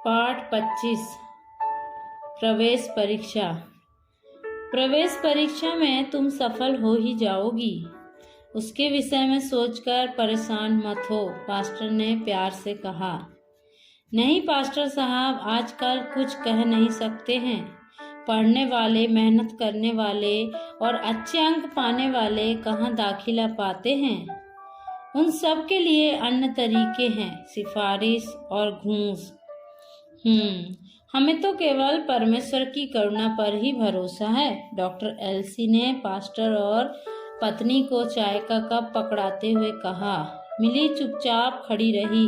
पाठ 25 प्रवेश परीक्षा। प्रवेश परीक्षा में तुम सफल हो ही जाओगी, उसके विषय में सोचकर परेशान मत हो, पास्टर ने प्यार से कहा। नहीं पास्टर साहब, आजकल कुछ कह नहीं सकते हैं। पढ़ने वाले, मेहनत करने वाले और अच्छे अंक पाने वाले कहाँ दाखिला पाते हैं। उन सब के लिए अन्य तरीके हैं, सिफारिश और घूस। हमें तो केवल परमेश्वर की करुणा पर ही भरोसा है। डॉक्टर एल्सी ने पास्टर और पत्नी को चाय का कप पकड़ाते हुए कहा। मिली चुपचाप खड़ी रही।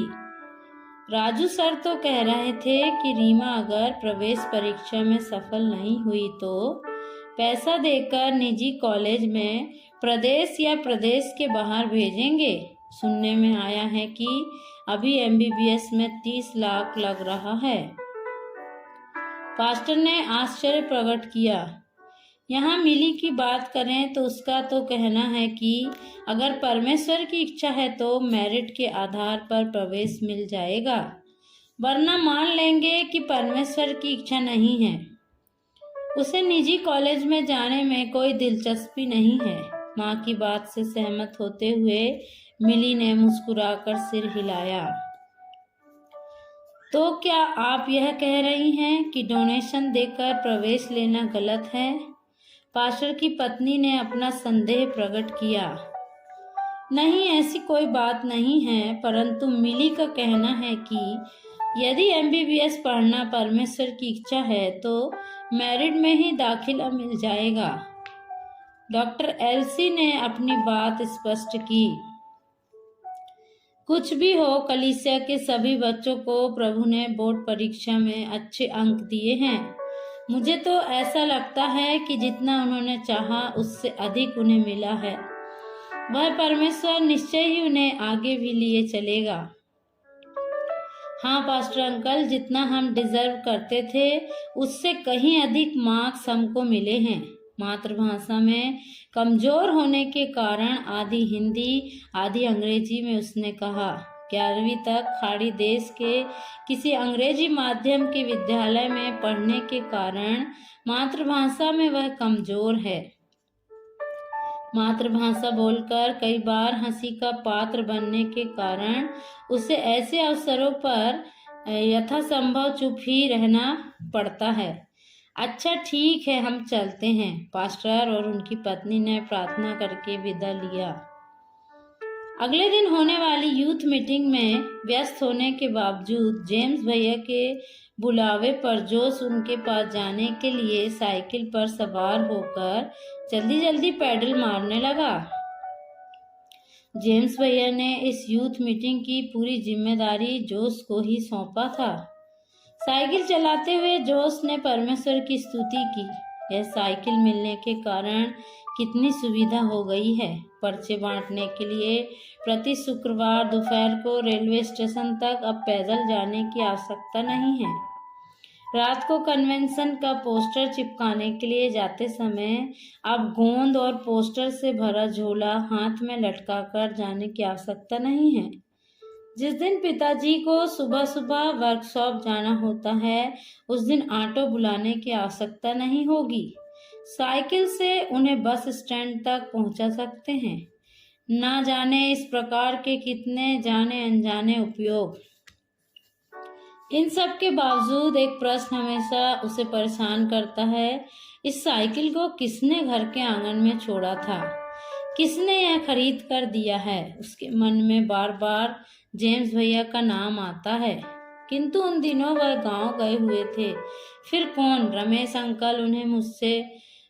राजू सर तो कह रहे थे कि रीमा अगर प्रवेश परीक्षा में सफल नहीं हुई तो पैसा देकर निजी कॉलेज में प्रदेश या प्रदेश के बाहर भेजेंगे। सुनने में आया है कि अभी MBBS में 30 लाख लग रहा है। पास्टर ने आश्चर्य प्रकट किया। यहाँ मिली की बात करें तो उसका तो कहना है कि अगर परमेश्वर की इच्छा है तो मेरिट के आधार पर प्रवेश मिल जाएगा, वरना मान लेंगे कि परमेश्वर की इच्छा नहीं है। उसे निजी कॉलेज में जाने में कोई दिलचस्पी नहीं है। माँ की बात से सहमत होते हुए मिली ने मुस्कुराकर सिर हिलाया। तो क्या आप यह कह रही हैं कि डोनेशन देकर प्रवेश लेना गलत है? पास्टर की पत्नी ने अपना संदेह प्रकट किया। नहीं, ऐसी कोई बात नहीं है, परंतु मिली का कहना है कि यदि MBBS पढ़ना परमेश्वर की इच्छा है तो मेरिट में ही दाखिला मिल जाएगा। डॉक्टर एल्सी ने अपनी बात स्पष्ट की। कुछ भी हो, कलीसिया के सभी बच्चों को प्रभु ने बोर्ड परीक्षा में अच्छे अंक दिए हैं। मुझे तो ऐसा लगता है कि जितना उन्होंने चाहा उससे अधिक उन्हें मिला है। वह परमेश्वर निश्चय ही उन्हें आगे भी लिए चलेगा। हाँ पास्टर अंकल, जितना हम डिजर्व करते थे उससे कहीं अधिक मार्क्स हमको मिले हैं। मातृभाषा में कमजोर होने के कारण आधी हिंदी आधी अंग्रेजी में उसने कहा। 11वीं तक खाड़ी देश के किसी अंग्रेजी माध्यम के विद्यालय में पढ़ने के कारण मातृभाषा में वह कमजोर है। मातृभाषा बोलकर कई बार हंसी का पात्र बनने के कारण उसे ऐसे अवसरों पर यथासंभव चुप ही रहना पड़ता है। अच्छा ठीक है, हम चलते हैं, पास्टर और उनकी पत्नी ने प्रार्थना करके विदा लिया। अगले दिन होने वाली यूथ मीटिंग में व्यस्त होने के बावजूद जेम्स भैया के बुलावे पर जोश उनके पास जाने के लिए साइकिल पर सवार होकर जल्दी जल्दी पैडल मारने लगा। जेम्स भैया ने इस यूथ मीटिंग की पूरी जिम्मेदारी जोश को ही सौंपा था। साइकिल चलाते हुए जोश ने परमेश्वर की स्तुति की। यह साइकिल मिलने के कारण कितनी सुविधा हो गई है। पर्चे बांटने के लिए प्रति शुक्रवार दोपहर को रेलवे स्टेशन तक अब पैदल जाने की आवश्यकता नहीं है। रात को कन्वेंशन का पोस्टर चिपकाने के लिए जाते समय अब गोंद और पोस्टर से भरा झोला हाथ में लटका कर जाने की आवश्यकता नहीं है। जिस दिन पिताजी को सुबह सुबह वर्कशॉप जाना होता है उस दिन ऑटो बुलाने की आवश्यकता नहीं होगी। साइकिल से उन्हें बस स्टैंड तक पहुंचा सकते हैं। ना जाने इस प्रकार के कितने जाने अनजाने उपयोग। इन सब के बावजूद एक प्रश्न हमेशा उसे परेशान करता है, इस साइकिल को किसने घर के आंगन में छोड़ा था? किसने यह खरीद कर दिया है? उसके मन में बार बार जेम्स भैया का नाम आता है, किंतु उन दिनों वह गांव गए हुए थे। फिर कौन? रमेश अंकल उन्हें मुझसे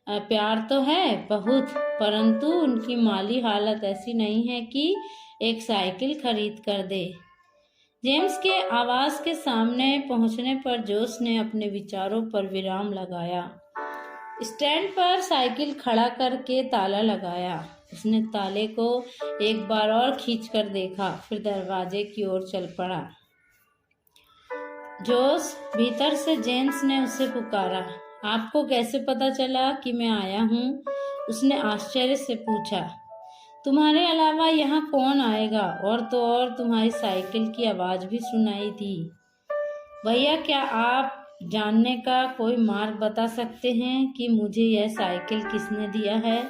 प्यार तो है बहुत, परंतु उनकी माली हालत ऐसी नहीं है कि एक साइकिल खरीद कर दे। जेम्स के आवास के सामने पहुंचने पर जोश ने अपने विचारों पर विराम लगाया। स्टैंड पर साइकिल खड़ा करके ताला लगाया। उसने ताले को एक बार और खींचकर देखा, फिर दरवाजे की ओर चल पड़ा। जोश, भीतर से जेम्स ने उसे पुकारा। आपको कैसे पता चला कि मैं आया हूँ? उसने आश्चर्य से पूछा। तुम्हारे अलावा यहाँ कौन आएगा? और तो और तुम्हारी साइकिल की आवाज भी सुनाई दी। भैया, क्या आप जानने का कोई मार्ग बता सकते हैं कि मुझे यह साइकिल किसने दिया है,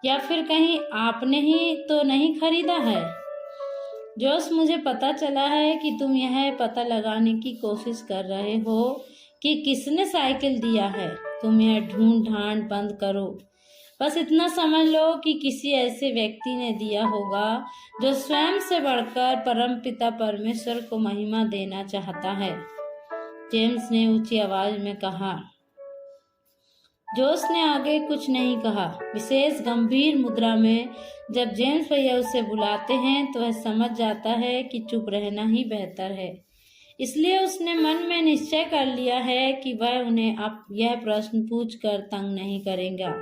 या फिर कहीं आपने ही तो नहीं खरीदा है? जोश, मुझे पता चला है कि तुम यह पता लगाने की कोशिश कर रहे हो कि किसने साइकिल दिया है। तुम यह ढूंढ ढांड बंद करो। बस इतना समझ लो कि किसी ऐसे व्यक्ति ने दिया होगा जो स्वयं से बढ़कर परमपिता परमेश्वर को महिमा देना चाहता है। जेम्स ने ऊंची आवाज में कहा। जोश ने आगे कुछ नहीं कहा। विशेष गंभीर मुद्रा में जब जेम्स भैया उसे बुलाते हैं तो वह समझ जाता है कि चुप रहना ही बेहतर है। इसलिए उसने मन में निश्चय कर लिया है कि वह उन्हें अब यह प्रश्न पूछकर तंग नहीं करेगा।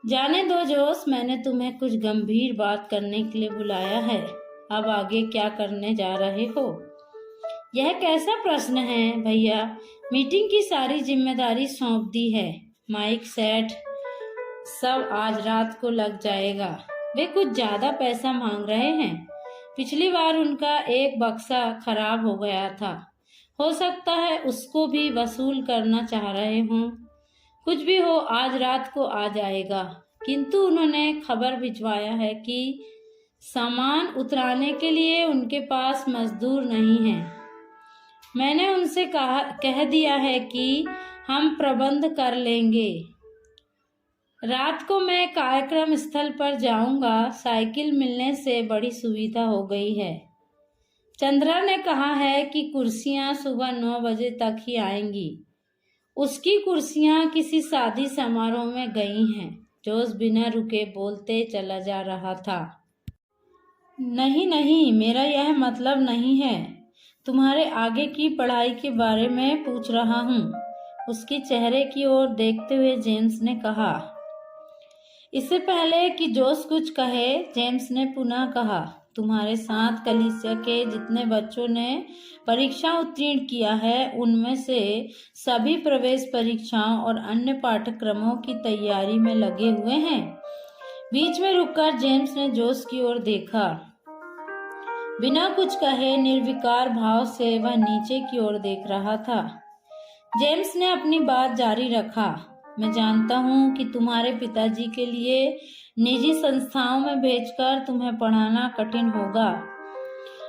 जाने दो जोश, मैंने तुम्हें कुछ गंभीर बात करने के लिए बुलाया है। अब आगे क्या करने जा रहे हो? यह कैसा प्रश्न है भैया? मीटिंग की सारी जिम्मेदारी सौंप दी है। माइक सेट सब आज रात को लग जाएगा। वे कुछ ज्यादा पैसा मांग रहे हैं। पिछली बार उनका एक बक्सा खराब हो गया था। हो सकता है उसको भी वसूल करना चाह रहे हों। कुछ भी हो, आज रात को आ जाएगा। किंतु उन्होंने खबर भिजवाया है कि सामान उतराने के लिए उनके पास मजदूर नहीं है। मैंने उनसे कह दिया है कि हम प्रबंध कर लेंगे। रात को मैं कार्यक्रम स्थल पर जाऊंगा। साइकिल मिलने से बड़ी सुविधा हो गई है। चंद्रा ने कहा है कि कुर्सियां सुबह 9 बजे तक ही आएंगी। उसकी कुर्सियां किसी शादी समारोह में गई हैं। जोश बिना रुके बोलते चला जा रहा था। नहीं नहीं, मेरा यह मतलब नहीं है। तुम्हारे आगे की पढ़ाई के बारे में पूछ रहा हूँ। उसके चेहरे की ओर देखते हुए जेम्स ने कहा। इससे पहले कि जोश कुछ कहे, जेम्स ने पुनः कहा, तुम्हारे साथ कलीसिया के जितने बच्चों ने परीक्षा उत्तीर्ण किया है उनमें से सभी प्रवेश परीक्षाओं और अन्य पाठ्यक्रमों की तैयारी में लगे हुए हैं। बीच में रुककर जेम्स ने जोश की ओर देखा। बिना कुछ कहे निर्विकार भाव से वह नीचे की ओर देख रहा था। जेम्स ने अपनी बात जारी रखा। मैं जानता हूँ कि तुम्हारे पिताजी के लिए निजी संस्थाओं में भेजकर तुम्हें पढ़ाना कठिन होगा।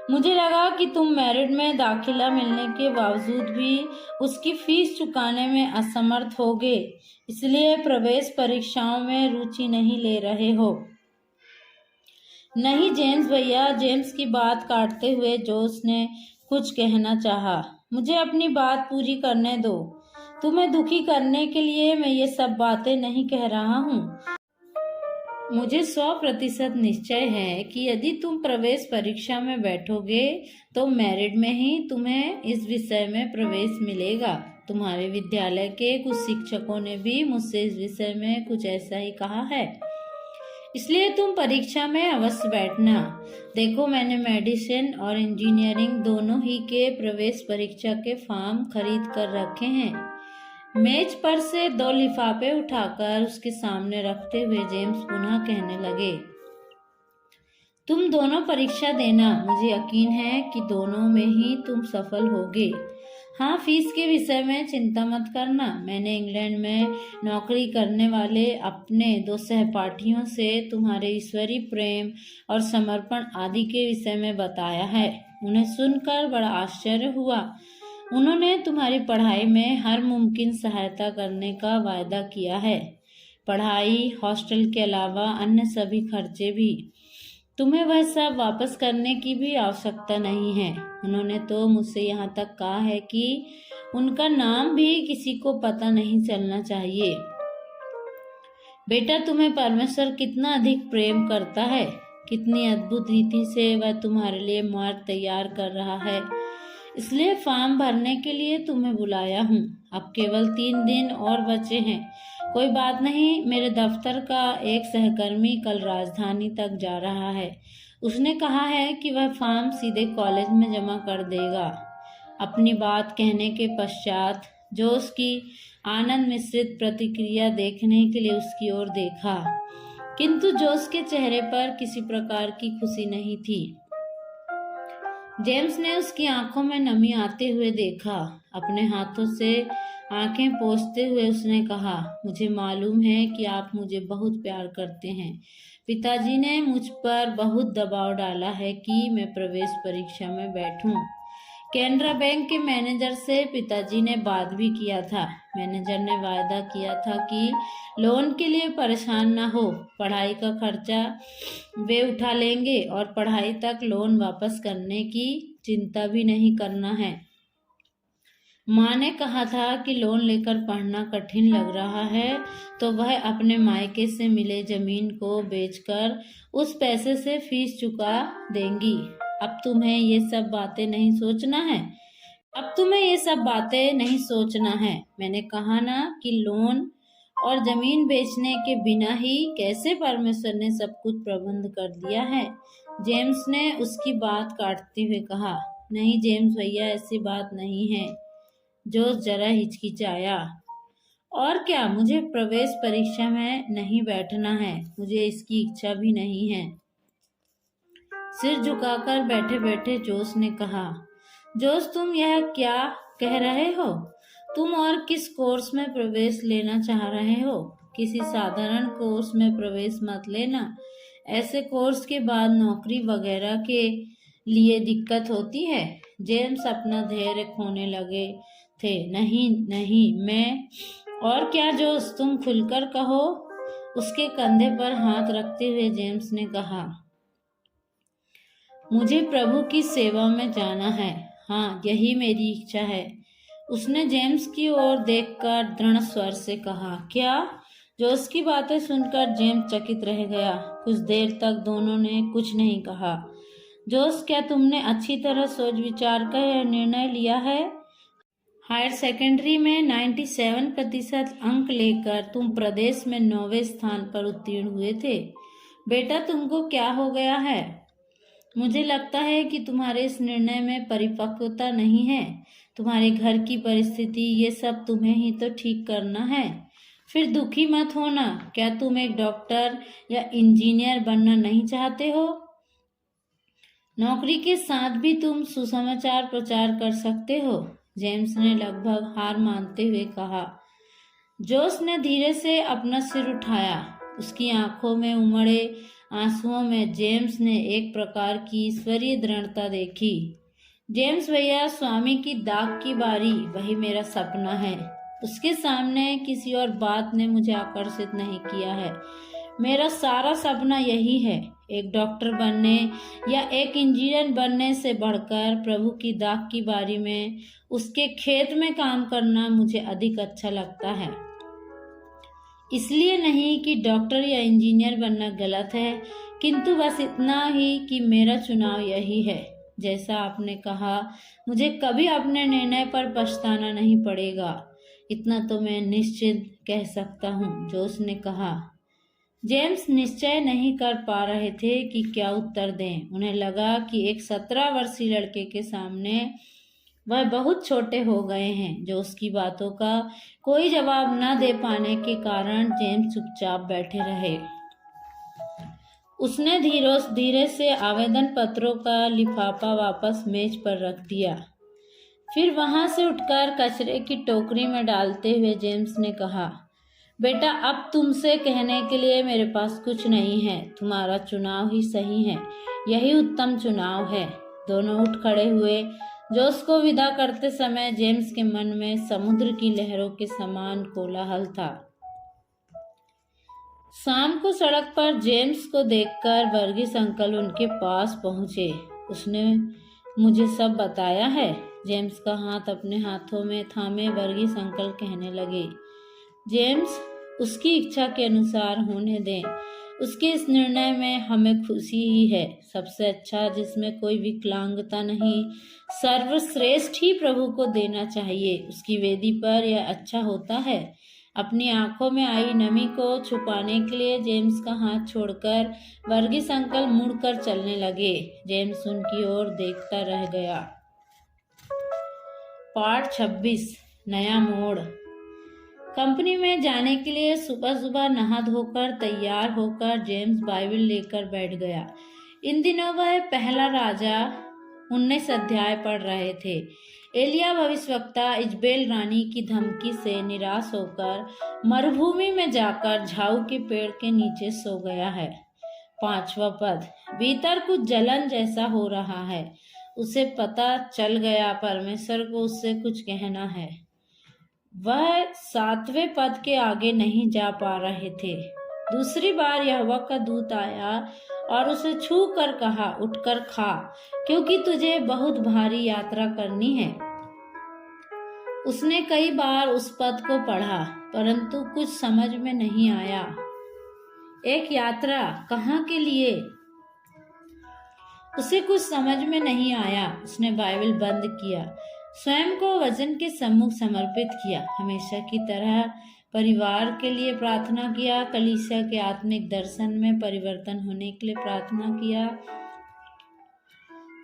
मुझे लगा कि तुम मेरिट में दाखिला मिलने के बावजूद भी उसकी फीस चुकाने में असमर्थ होगे, इसलिए प्रवेश परीक्षाओं में रुचि नहीं ले रहे हो। नहीं जेम्स भैया, जेम्स की बात काटते हुए जोश ने कुछ कहना चाहा। मुझे अपनी बात पूरी करने दो। तुम्हें दुखी करने के लिए मैं ये सब बातें नहीं कह रहा हूँ। मुझे 100% निश्चय है कि यदि तुम प्रवेश परीक्षा में बैठोगे तो मेरिट में ही तुम्हें इस विषय में प्रवेश मिलेगा। तुम्हारे विद्यालय के कुछ शिक्षकों ने भी मुझसे इस विषय में कुछ ऐसा ही कहा है, इसलिए तुम परीक्षा में अवश्य बैठना। देखो, मैंने मेडिसिन और इंजीनियरिंग दोनों ही के प्रवेश परीक्षा के फॉर्म खरीद कर रखे हैं। मेज पर से 2 लिफाफे उठाकर उसके सामने रखते हुए जेम्स पुनः कहने लगे, तुम दोनों परीक्षा देना। मुझे यकीन है कि दोनों में ही तुम सफल होगे। हाँ, फीस के विषय में चिंता मत करना। मैंने इंग्लैंड में नौकरी करने वाले अपने 2 सहपाठियों से तुम्हारे ईश्वरीय प्रेम और समर्पण आदि के विषय में बताया है। उन्हें सुनकर बड़ा आश्चर्य हुआ। उन्होंने तुम्हारी पढ़ाई में हर मुमकिन सहायता करने का वायदा किया है। पढ़ाई, हॉस्टल के अलावा अन्य सभी खर्चे भी। तुम्हें वह सब वापस करने की भी आवश्यकता नहीं है। उन्होंने तो मुझसे यहाँ तक कहा है कि उनका नाम भी किसी को पता नहीं चलना चाहिए। बेटा, तुम्हें परमेश्वर कितना अधिक प्रेम करता है। कितनी अद्भुत रीति से वह तुम्हारे लिए मार्ग तैयार कर रहा है। इसलिए फॉर्म भरने के लिए तुम्हें बुलाया हूँ। अब केवल 3 दिन और बचे हैं। कोई बात नहीं, मेरे दफ्तर का एक सहकर्मी कल राजधानी तक जा रहा है। उसने कहा है कि वह फॉर्म सीधे कॉलेज में जमा कर देगा। अपनी बात कहने के पश्चात जोश की आनंद मिश्रित प्रतिक्रिया देखने के लिए उसकी ओर देखा, किंतु जोश के चेहरे पर किसी प्रकार की खुशी नहीं थी। जेम्स ने उसकी आंखों में नमी आते हुए देखा। अपने हाथों से आंखें पोंछते हुए उसने कहा, मुझे मालूम है कि आप मुझे बहुत प्यार करते हैं। पिताजी ने मुझ पर बहुत दबाव डाला है कि मैं प्रवेश परीक्षा में बैठूं। कैनरा बैंक के मैनेजर से पिताजी ने बात भी किया था। मैनेजर ने वायदा किया था कि लोन के लिए परेशान ना हो, पढ़ाई का खर्चा वे उठा लेंगे और पढ़ाई तक लोन वापस करने की चिंता भी नहीं करना है। माँ ने कहा था कि लोन लेकर पढ़ना कठिन लग रहा है तो वह अपने मायके से मिले जमीन को बेचकर उस पैसे से फीस चुका देंगी। अब तुम्हें ये सब बातें नहीं सोचना है। मैंने कहा ना कि लोन और जमीन बेचने के बिना ही कैसे परमेश्वर ने सब कुछ प्रबंध कर दिया है। जेम्स ने उसकी बात काटते हुए कहा, नहीं जेम्स भैया, ऐसी बात नहीं है। जोस जरा हिचकिचाया। और क्या, मुझे प्रवेश परीक्षा में नहीं बैठना है, मुझे इसकी इच्छा भी नहीं है। सिर झुकाकर बैठे बैठे जोस ने कहा, जोस तुम यह क्या कह रहे हो? तुम और किस कोर्स में प्रवेश लेना चाह रहे हो? किसी साधारण कोर्स में प्रवेश मत लेना। ऐसे कोर्स के बाद नौकरी वगैरह के लिए दिक्कत होती है। जेम्स अपना धैर्य खोने लगे थे। नहीं नहीं, मैं और क्या जोस, तुम खुलकर कहो। उसके कंधे पर हाथ रखते हुए जेम्स ने कहा, मुझे प्रभु की सेवा में जाना है। हाँ, यही मेरी इच्छा है। उसने जेम्स की ओर देखकर दृढ़ स्वर से कहा। क्या? जोस की बातें सुनकर जेम्स चकित रह गया। कुछ देर तक दोनों ने कुछ नहीं कहा। जोस, क्या तुमने अच्छी तरह सोच विचार कर यह निर्णय लिया है? हायर सेकेंडरी में 97% अंक लेकर तुम प्रदेश में 9वें स्थान पर उत्तीर्ण हुए थे। बेटा, तुमको क्या हो गया है? मुझे लगता है कि तुम्हारे इस निर्णय में परिपक्वता नहीं है। तुम्हारे घर की परिस्थिति, ये सब तुम्हें ही तो ठीक करना है। फिर दुखी मत होना। क्या तुम एक डॉक्टर या इंजीनियर बनना नहीं चाहते हो? नौकरी के साथ भी तुम सुसमाचार प्रचार कर सकते हो। जेम्स ने लगभग हार मानते हुए कहा। जोस ने धीरे से अपना सिर उठाया। उसकी आंखों में उमड़े आंसुओं में जेम्स ने एक प्रकार की ईश्वरीय दृढ़ता देखी। जेम्स भैया, स्वामी की दाग की बारी, वही मेरा सपना है। उसके सामने किसी और बात ने मुझे आकर्षित नहीं किया है। मेरा सारा सपना यही है। एक डॉक्टर बनने या एक इंजीनियर बनने से बढ़कर प्रभु की दाग की बारी में उसके खेत में काम करना मुझे अधिक अच्छा लगता है। इसलिए नहीं कि डॉक्टर या इंजीनियर बनना गलत है, किंतु बस इतना ही कि मेरा चुनाव यही है। जैसा आपने कहा, मुझे कभी अपने निर्णय पर पछताना नहीं पड़ेगा। इतना तो मैं निश्चित कह सकता हूँ, जोस ने कहा। जेम्स निश्चय नहीं कर पा रहे थे कि क्या उत्तर दें। उन्हें लगा कि एक 17 वर्षीय लड़के के सामने वह बहुत छोटे हो गए हैं। जोस की बातों का कोई जवाब न दे पाने के कारण जेम्स चुपचाप बैठे रहे। उसने धीरे से आवेदन पत्रों का लिफाफा वापस मेज पर रख दिया। फिर वहां से उठकर कचरे की टोकरी में डालते हुए जेम्स ने कहा, बेटा, अब तुमसे कहने के लिए मेरे पास कुछ नहीं है। तुम्हारा चुनाव ही सही है, यही उत्तम चुनाव है। दोनों उठ खड़े हुए। जोस को विदा करते समय जेम्स के मन में समुद्र की लहरों के समान कोलाहल था। शाम को सड़क पर जेम्स को देखकर वर्गीस अंकल उनके पास पहुंचे। उसने मुझे सब बताया है। जेम्स का हाथ अपने हाथों में थामे वर्गीस अंकल कहने लगे, जेम्स, उसकी इच्छा के अनुसार होने दें। उसके इस निर्णय में हमें खुशी ही है। सबसे अच्छा, जिसमें कोई विकलांगता नहीं, सर्वश्रेष्ठ ही प्रभु को देना चाहिए। उसकी वेदी पर यह अच्छा होता है। अपनी आंखों में आई नमी को छुपाने के लिए जेम्स का हाथ छोड़कर वर्गीस अंकल मुड़कर चलने लगे। जेम्स उनकी ओर देखता रह गया। पाठ 26, नया मोड़। कंपनी में जाने के लिए सुबह सुबह नहा धोकर तैयार होकर जेम्स बाइबल लेकर बैठ गया। इन दिनों वह पहला राजा 19 अध्याय पढ़ रहे थे। एलिया भविष्यवक्ता इजबेल रानी की धमकी से निराश होकर मरुभूमि में जाकर झाऊ के पेड़ के नीचे सो गया है। 5वां पद, भीतर कुछ जलन जैसा हो रहा है। उसे पता चल गया परमेश्वर को उससे कुछ कहना है। वह 7वें पद के आगे नहीं जा पा रहे थे। दूसरी बार यहोवा का दूत आया और उसे छू कर कहा, उठकर खा, क्योंकि तुझे बहुत भारी यात्रा करनी है। उसने कई बार उस पद को पढ़ा, परंतु कुछ समझ में नहीं आया। एक यात्रा कहाँ के लिए? उसे कुछ समझ में नहीं आया। उसने बाइबल बंद किया, स्वयं को वचन के सम्मुख समर्पित किया, हमेशा की तरह परिवार के लिए प्रार्थना किया, कलीसिया के आत्मिक दर्शन में परिवर्तन होने के लिए प्रार्थना किया।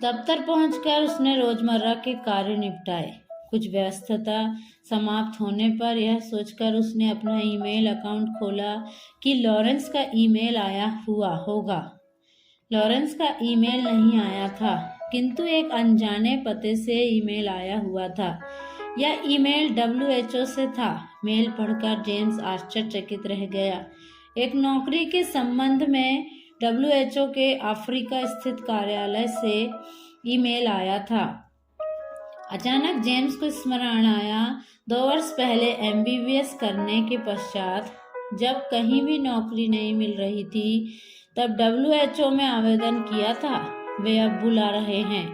दफ्तर पहुंचकर उसने रोजमर्रा के कार्य निपटाए। कुछ व्यस्तता समाप्त होने पर यह सोचकर उसने अपना ईमेल अकाउंट खोला कि लॉरेंस का ईमेल आया हुआ होगा। लॉरेंस का ईमेल नहीं आया था, किंतु एक अनजाने पते से ईमेल आया हुआ था। यह ईमेल WHO से था। मेल पढ़कर जेम्स आश्चर्यचकित रह गया। एक नौकरी के संबंध में WHO के अफ्रीका स्थित कार्यालय से ईमेल आया था। अचानक जेम्स को स्मरण आया, 2 वर्ष पहले MBBS करने के पश्चात जब कहीं भी नौकरी नहीं मिल रही थी, तब WHO में आवेदन किया था। वे अब बुला रहे हैं।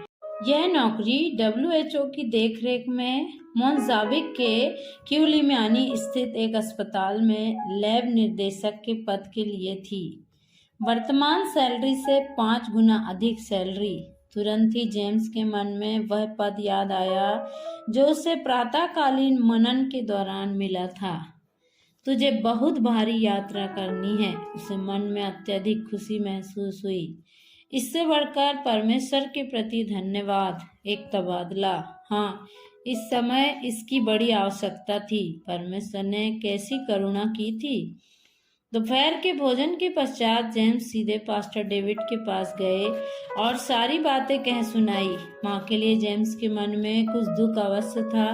यह नौकरी WHO की देखरेख में मोजाम्बिक के क्यूलिमानी स्थित एक अस्पताल में लैब निदेशक के पद के लिए थी। वर्तमान सैलरी से 5 गुना अधिक सैलरी। तुरंत ही जेम्स के मन में वह पद याद आया जो उसे प्रातःकालीन मनन के दौरान मिला था। तुझे बहुत भारी यात्रा करनी है। उसे मन में अत्यधिक खुशी महसूस हुई। इससे बढ़कर परमेश्वर के प्रति धन्यवाद, एक तबादला। हाँ, इस समय इसकी बड़ी आवश्यकता थी। परमेश्वर ने कैसी करुणा की थी। दोपहर के भोजन के पश्चात जेम्स सीधे पास्टर डेविड के पास गए और सारी बातें कह सुनाई। माँ के लिए जेम्स के मन में कुछ दुख अवश्य था,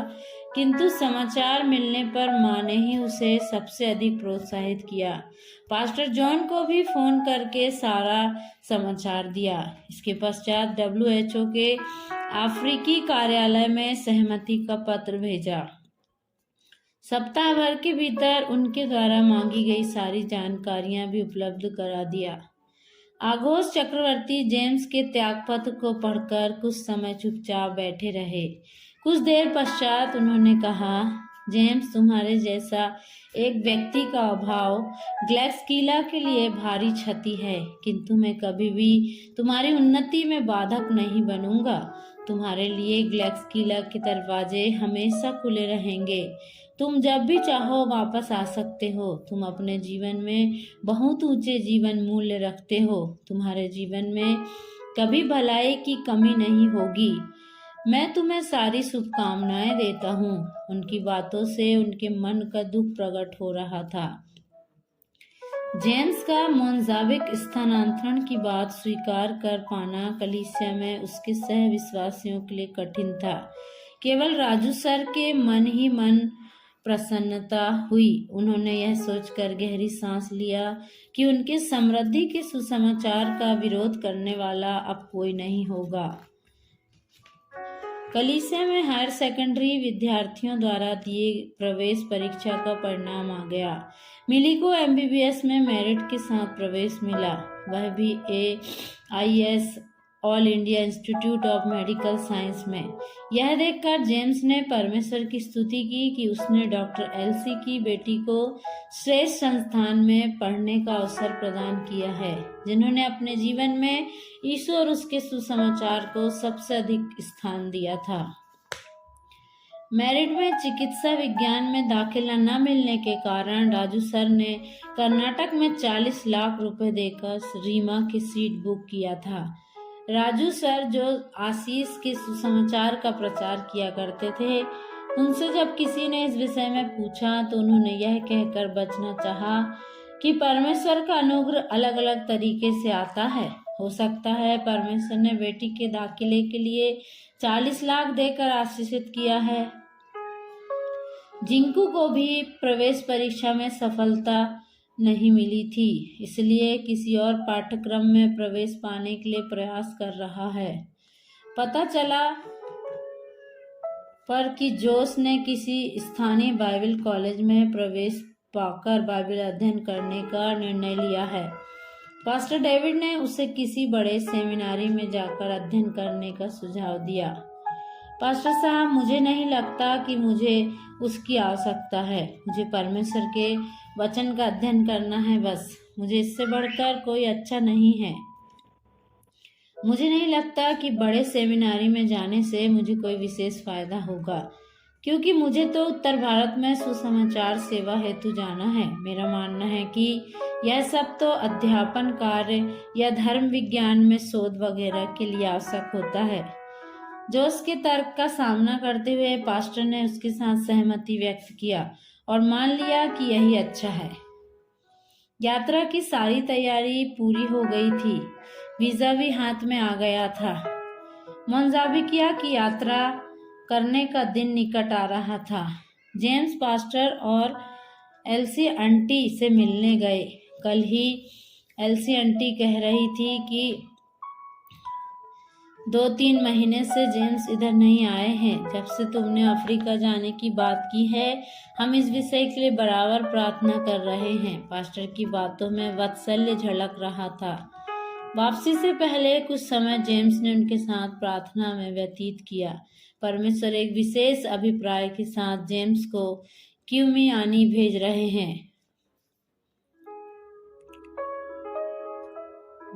किंतु समाचार मिलने पर माँ ने ही उसे सबसे अधिक प्रोत्साहित किया। पास्टर जॉन को भी फोन करके सारा समाचार दिया। इसके पश्चात WHO के अफ्रीकी कार्यालय में सहमति का पत्र भेजा। सप्ताह भर के भीतर उनके द्वारा मांगी गई सारी जानकारियां भी उपलब्ध करा दिया। आगोस चक्रवर्ती जेम्स के त्यागपत्र को पढ़कर कुछ समय चुपचाप बैठे रहे। कुछ देर पश्चात उन्होंने कहा, जेम्स, तुम्हारे जैसा एक व्यक्ति का अभाव ग्लैक्सकिला के लिए भारी क्षति है, किंतु मैं कभी भी तुम्हारी उन्नति में बाधक नहीं बनूंगा। तुम्हारे लिए ग्लैक्सकिला के दरवाजे हमेशा खुले रहेंगे। तुम जब भी चाहो वापस आ सकते हो। तुम अपने जीवन में बहुत ऊंचे जीवन मूल्य रखते हो। तुम्हारे जीवन में कभी भलाई की कमी नहीं होगी। मैं तुम्हें सारी शुभकामनाएं देता हूँ। उनकी बातों से उनके मन का दुख प्रकट हो रहा था। जेम्स का मोजाम्बिक स्थानांतरण की बात स्वीकार कर पाना कलीसिया में उसके सह विश्वासियों के लिए कठिन था। केवल राजू सर के मन ही मन प्रसन्नता हुई। उन्होंने यह सोचकर गहरी सांस लिया कि उनके समृद्धि के सुसमाचार का विरोध करने वाला अब कोई नहीं होगा। कलीसिया में हायर सेकेंडरी विद्यार्थियों द्वारा दिए प्रवेश परीक्षा का परिणाम आ गया। मिली को MBBS में मेरिट के साथ प्रवेश मिला, वह भी AIS all India institute of medical science में। यह देखकर जेम्स ने परमेश्वर की स्तुति की कि उसने डॉक्टर एल्सी की बेटी को श्रेष्ठ संस्थान में पढ़ने का अवसर प्रदान किया है, जिन्होंने अपने जीवन में यीशु और उसके सुसमाचार को सबसे अधिक स्थान दिया था। मेरिट में चिकित्सा विज्ञान में दाखिला न मिलने के कारण राजू सर ने कर्नाटक में 40 लाख रुपए देकर रीमा की सीट बुक किया था। राजू सर, जो आशीष के सुसमाचार का प्रचार किया करते थे, उनसे जब किसी ने इस विषय में पूछा तो उन्होंने यह कहकर बचना चाहा कि परमेश्वर का अनुग्रह अलग अलग तरीके से आता है हो सकता है परमेश्वर ने बेटी के दाखिले के लिए 40 लाख देकर आशीषित किया है। जिंकू को भी प्रवेश परीक्षा में सफलता नहीं मिली थी, इसलिए किसी और पाठ्यक्रम में प्रवेश पाने के लिए प्रयास कर रहा है। पता चला पर कि जोस ने किसी स्थानीय बाइबल कॉलेज में प्रवेश पाकर बाइबल अध्ययन करने का निर्णय लिया है। पास्टर डेविड ने उसे किसी बड़े सेमिनारी में जाकर अध्ययन करने का सुझाव दिया। पास्टर साहब, मुझे नहीं लगता कि मुझे उसकी आवश्यकता है। मुझे परमेश्वर के वचन का अध्ययन करना है बस। मुझे इससे बढ़कर कोई अच्छा नहीं है। मुझे नहीं लगता कि बड़े सेमिनारी में जाने से मुझे कोई विशेष फायदा होगा, क्योंकि मुझे तो उत्तर भारत में सुसमाचार सेवा हेतु जाना है। मेरा मानना है कि यह सब तो अध्यापन कार्य या धर्म विज्ञान में शोध वगैरह के लिए आवश्यक होता है। जोस के तर्क का सामना करते हुए पास्टर ने उसके साथ सहमति व्यक्त किया और मान लिया कि यही अच्छा है। यात्रा की सारी तैयारी पूरी हो गई थी। वीजा भी हाथ में आ गया था। मोंजाबिकिया की यात्रा करने का दिन निकट आ रहा था। जेम्स पास्टर और एल्सी आंटी से मिलने गए। कल ही एल्सी आंटी कह रही थी कि 2-3 महीने से जेम्स इधर नहीं आए हैं। जब से तुमने अफ्रीका जाने की बात की है, हम इस विषय के लिए बराबर प्रार्थना कर रहे हैं। पास्टर की बातों में वात्सल्य झलक रहा था। वापसी से पहले कुछ समय जेम्स ने उनके साथ प्रार्थना में व्यतीत किया। परमेश्वर एक विशेष अभिप्राय के साथ जेम्स को क्यूमियानी भेज रहे हैं।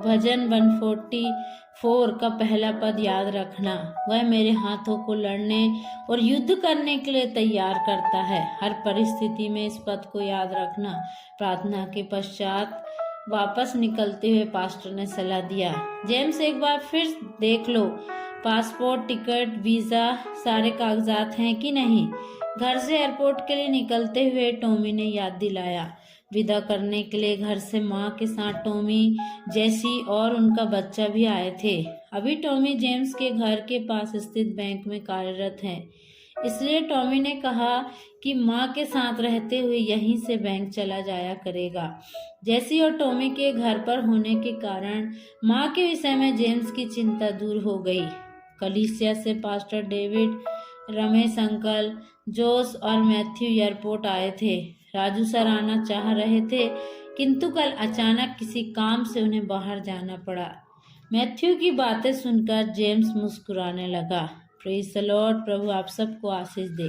भजन 144 का पहला पद याद रखना। वह मेरे हाथों को लड़ने और युद्ध करने के लिए तैयार करता है। हर परिस्थिति में इस पद को याद रखना। प्रार्थना के पश्चात वापस निकलते हुए पास्टर ने सलाह दिया, जेम्स एक बार फिर देख लो, पासपोर्ट, टिकट, वीजा, सारे कागजात हैं कि नहीं। घर से एयरपोर्ट के लिए निकलते हुए टॉमी ने याद दिलाया। विदा करने के लिए घर से माँ के साथ टॉमी, जेसी और उनका बच्चा भी आए थे। अभी टॉमी जेम्स के घर के पास स्थित बैंक में कार्यरत है, इसलिए टॉमी ने कहा कि माँ के साथ रहते हुए यहीं से बैंक चला जाया करेगा। जेसी और टॉमी के घर पर होने के कारण माँ के विषय में जेम्स की चिंता दूर हो गई। कलीसिया से पास्टर डेविड, रमेश अंकल, जोस और मैथ्यू एयरपोर्ट आए थे। राजू सर आना चाह रहे थे, किंतु कल अचानक किसी काम से उन्हें बाहर जाना पड़ा। मैथ्यू की बातें सुनकर जेम्स मुस्कुराने लगा। Praise the Lord. प्रभु आप सबको आशीष दे।